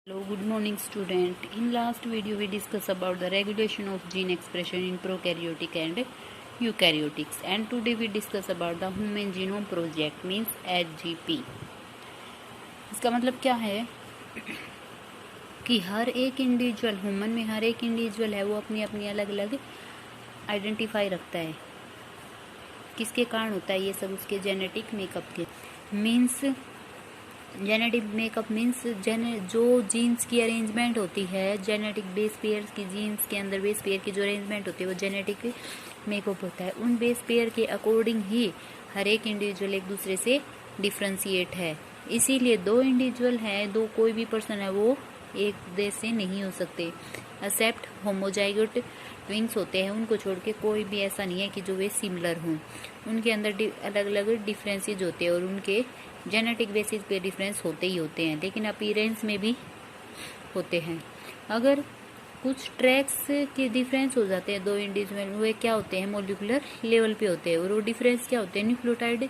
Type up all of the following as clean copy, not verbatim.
Hello, good morning student. In last video we discussed about the regulation of gene expression in prokaryotic and eukaryotics, and today we discuss about the Human Genome Project means HGP. इसका मतलब क्या है कि हर एक individual human में हर एक individual है वो अपनी अपनी अलग अलग आइडेंटिफाई रखता है। किसके कारण होता है ये सब? उसके जेनेटिक मेकअप के मीन्स जेनेटिक मेकअप मीन्स जो जीन्स की अरेंजमेंट होती है, जेनेटिक बेस पेयर्स की, जीन्स के अंदर बेस पेयर की जो अरेंजमेंट होती है वो जेनेटिक मेकअप होता है। उन बेस पेयर के अकॉर्डिंग ही हर एक इंडिविजुअल एक दूसरे से डिफ्रेंशिएट है। इसीलिए दो इंडिविजुअल हैं, दो कोई भी पर्सन है वो एक देश से नहीं हो सकते, एक्सेप्ट होमोजाइगोट ट्विंस होते हैं, उनको छोड़ के कोई भी ऐसा नहीं है कि जो वे सिमिलर हों। उनके अंदर अलग अलग डिफरेंसेस होते हैं और उनके जेनेटिक बेसिस पे डिफरेंस होते ही होते हैं, लेकिन अपीयरेंस में भी होते हैं। अगर कुछ ट्रैक्स के डिफरेंस हो जाते हैं दो इंडिविजुअल, वे क्या होते हैं? मॉलिक्यूलर लेवल पे होते हैं। और वो डिफरेंस क्या होते हैं? न्यूक्लियोटाइड,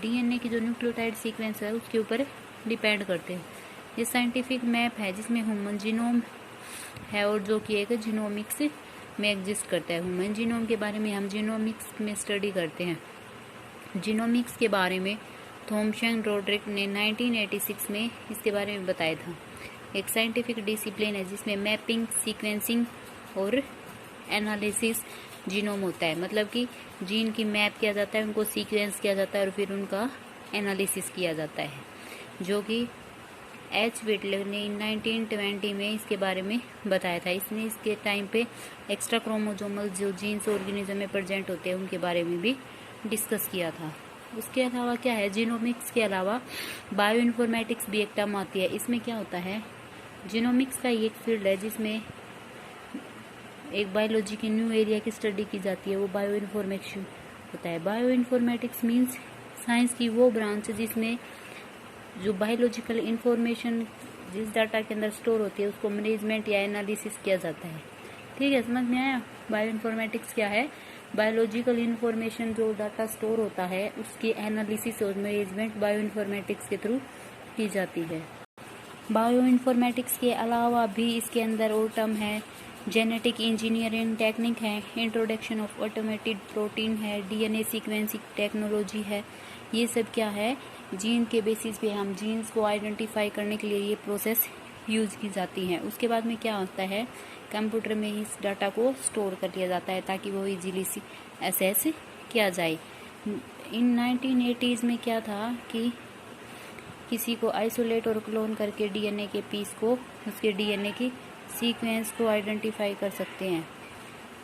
डीएनए की जो न्यूक्लियोटाइड सीक्वेंस है उसके ऊपर डिपेंड करते हैं। ये साइंटिफिक मैप है जिसमें ह्यूमन जीनोम है और जो कि एक जीनोमिक्स में एग्जिस्ट करता है। ह्यूमन जीनोम के बारे में हम जीनोमिक्स में स्टडी करते हैं। जीनोमिक्स के बारे में थॉमसन रोड्रिक ने 1986 में इसके बारे में बताया था। एक साइंटिफिक डिसिप्लिन है जिसमें मैपिंग, सीक्वेंसिंग और एनालिसिस जीनोम होता है। मतलब कि जीन की मैप किया जाता है, उनको सीक्वेंस किया जाता है और फिर उनका एनालिसिस किया जाता है, जो कि एच विटले ने 1920 में इसके बारे में बताया था। इसने इसके टाइम पे एक्स्ट्रा क्रोमोजोमल जो जीन्स ऑर्गेनिज्म में प्रेजेंट होते हैं उनके बारे में भी डिस्कस किया था। उसके अलावा क्या है? जीनोमिक्स के अलावा बायो इन्फॉर्मेटिक्स भी एक टर्म आती है। इसमें क्या होता है? जीनोमिक्स का एक फील्ड है जिसमें एक बायोलॉजी के न्यू एरिया की स्टडी की जाती है, वो बायो इन्फॉर्मेटिक्स होता है। बायो इन्फॉर्मेटिक्स मीन्स साइंस की वो ब्रांच जिसमें जो बायोलॉजिकल इंफॉर्मेशन जिस डाटा के अंदर स्टोर होती है उसको मैनेजमेंट या एनालिसिस किया जाता है। ठीक है, समझ में आया? बायो इन्फॉर्मेटिक्स क्या है? बायोलॉजिकल इंफॉर्मेशन जो डाटा स्टोर होता है उसकी एनालिसिस और मैनेजमेंट बायो इन्फॉर्मेटिक्स के थ्रू की जाती है। बायो इन्फॉर्मेटिक्स के अलावा भी इसके अंदर और टर्म है, जेनेटिक इंजीनियरिंग टेक्निक है, इंट्रोडक्शन ऑफ ऑटोमेटेड प्रोटीन है, डीएनए सीक्वेंसिंग टेक्नोलॉजी है। ये सब क्या है? जीन के बेसिस पे हम जीन्स को आइडेंटिफाई करने के लिए ये प्रोसेस यूज की जाती है। उसके बाद में क्या होता है? कंप्यूटर में इस डाटा को स्टोर कर लिया जाता है ताकि वो इजीली एसेस किया जाए। इन 1980s में क्या था कि किसी को आइसोलेट और क्लोन करके डीएनए के पीस को, उसके डीएनए की सीक्वेंस को आइडेंटिफाई कर सकते हैं।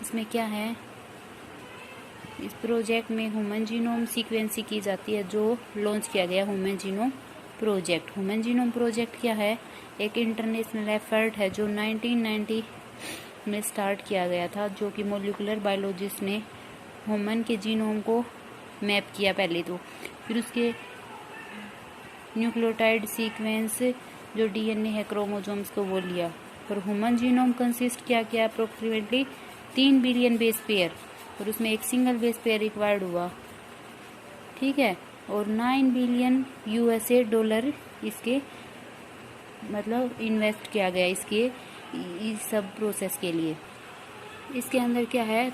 इसमें क्या है? इस प्रोजेक्ट में ह्यूमन जीनोम सीक्वेंसिंग की जाती है जो लॉन्च किया गया human genome project. Human genome project क्या है? एक इंटरनेशनल एफर्ट है जो 1990 में स्टार्ट किया गया था, जो कि मॉलिक्यूलर बायोलॉजिस्ट ने ह्यूमन के जीनोम को मैप किया पहले, तो फिर उसके न्यूक्लियोटाइड सीक्वेंस जो डीएनए है क्रोमोसोम्स को वो लिया। और ह्यूमन जीनोम कंसिस्ट क्या किया? अप्रोक्सीमेटली 3 बिलियन बेस पेयर, और उसमें एक सिंगल बेस पेयर रिक्वायर्ड हुआ। ठीक है, और 9 बिलियन यूएसए डॉलर इसके मतलब इन्वेस्ट किया गया इसके इस सब प्रोसेस के लिए। इसके अंदर क्या है?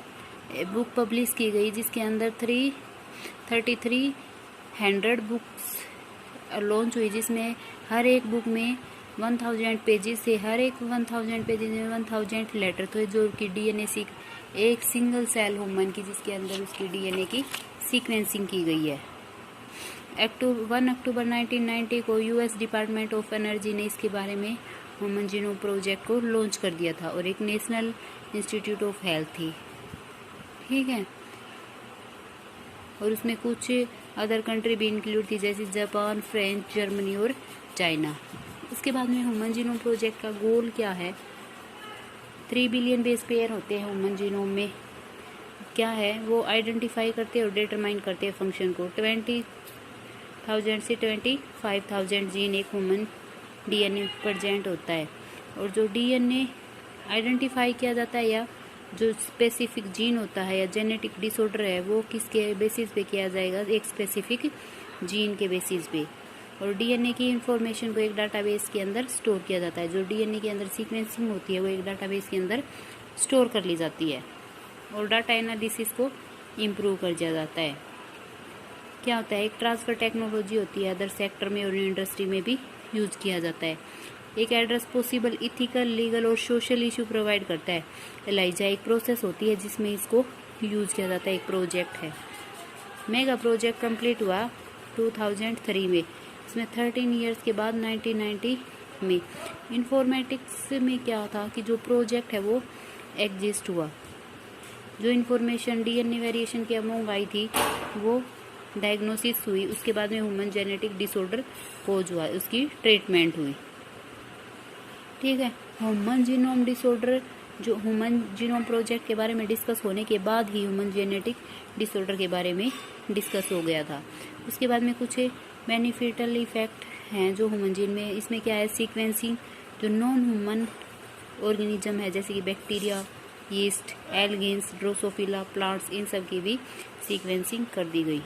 बुक पब्लिश की गई जिसके अंदर 3300 बुक्स लॉन्च हुई, जिसमें हर एक बुक में 1000 पेजेस से, हर एक 1000 पेजेस में 1000 लेटर, तो जो कि डीएनए एक सिंगल सेल ह्यूमन की जिसके अंदर उसकी डीएनए की सीक्वेंसिंग की गई है। 1 अक्टूबर 1990 को यूएस डिपार्टमेंट ऑफ एनर्जी ने इसके बारे में ह्यूमन जीनोम प्रोजेक्ट को लॉन्च कर दिया था, और एक नेशनल इंस्टीट्यूट ऑफ हेल्थ थी। ठीक है, और उसमें कुछ अदर कंट्री भी इंक्लूड थी जैसे जापान, फ्रांस, जर्मनी और चाइना। इसके बाद में ह्यूमन जीनोम प्रोजेक्ट का गोल क्या है? 3 बिलियन बेस पेयर होते हैं ह्यूमन जीनोम में। क्या है? वो आइडेंटिफाई करते हैं और डिटरमाइन करते हैं फंक्शन को। 20,000 से 25,000 जीन एक ह्यूमन डीएनए प्रेजेंट होता है, और जो डीएनए आइडेंटिफाई किया जाता है या जो स्पेसिफिक जीन होता है या जेनेटिक डिसऑर्डर है वो किसके बेसिस पे किया जाएगा? एक स्पेसिफिक जीन के बेसिस पे। और डीएनए की इंफॉर्मेशन को एक डाटाबेस के अंदर स्टोर किया जाता है। जो डीएनए के अंदर सीक्वेंसिंग होती है वो एक डाटाबेस के अंदर स्टोर कर ली जाती है और डाटा एनालिसिस को इम्प्रूव कर दिया जाता है। क्या होता है, एक ट्रांसफ़र टेक्नोलॉजी होती है, अदर सेक्टर में और इंडस्ट्री में भी यूज किया जाता है। एक एड्रेस पॉसिबल इथिकल, लीगल और सोशल इशू प्रोवाइड करता है। एलाइजा एक प्रोसेस होती है जिसमें इसको यूज किया जाता है, एक प्रोजेक्ट है। मेगा प्रोजेक्ट कंप्लीट हुआ 2003 में। इसमें 13 इयर्स के बाद 1990 में इंफॉर्मेटिक्स में क्या था कि जो प्रोजेक्ट है वो एग्जिस्ट हुआ। जो इन्फॉर्मेशन डीएनए वेरिएशन के अमोंग आई थी वो डायग्नोसिस हुई, उसके बाद में ह्यूमन जेनेटिक डिसऑर्डर कोज हुआ, उसकी ट्रीटमेंट हुई। ठीक है, ह्यूमन जीनोम डिसऑर्डर, जो ह्यूमन जीनोम प्रोजेक्ट के बारे में डिस्कस होने के बाद ही ह्यूमन जेनेटिक डिसऑर्डर के बारे में डिस्कस हो गया था। उसके बाद में कुछ बेनिफिशियल इफेक्ट हैं जो ह्यूमन जीन में, इसमें क्या है, सीक्वेंसिंग, जो नॉन ह्यूमन ऑर्गेनिज्म है जैसे कि बैक्टीरिया, यीस्ट, एल्गिन्स, ड्रोसोफिला, प्लांट्स, इन सब की भी सीक्वेंसिंग कर दी गई।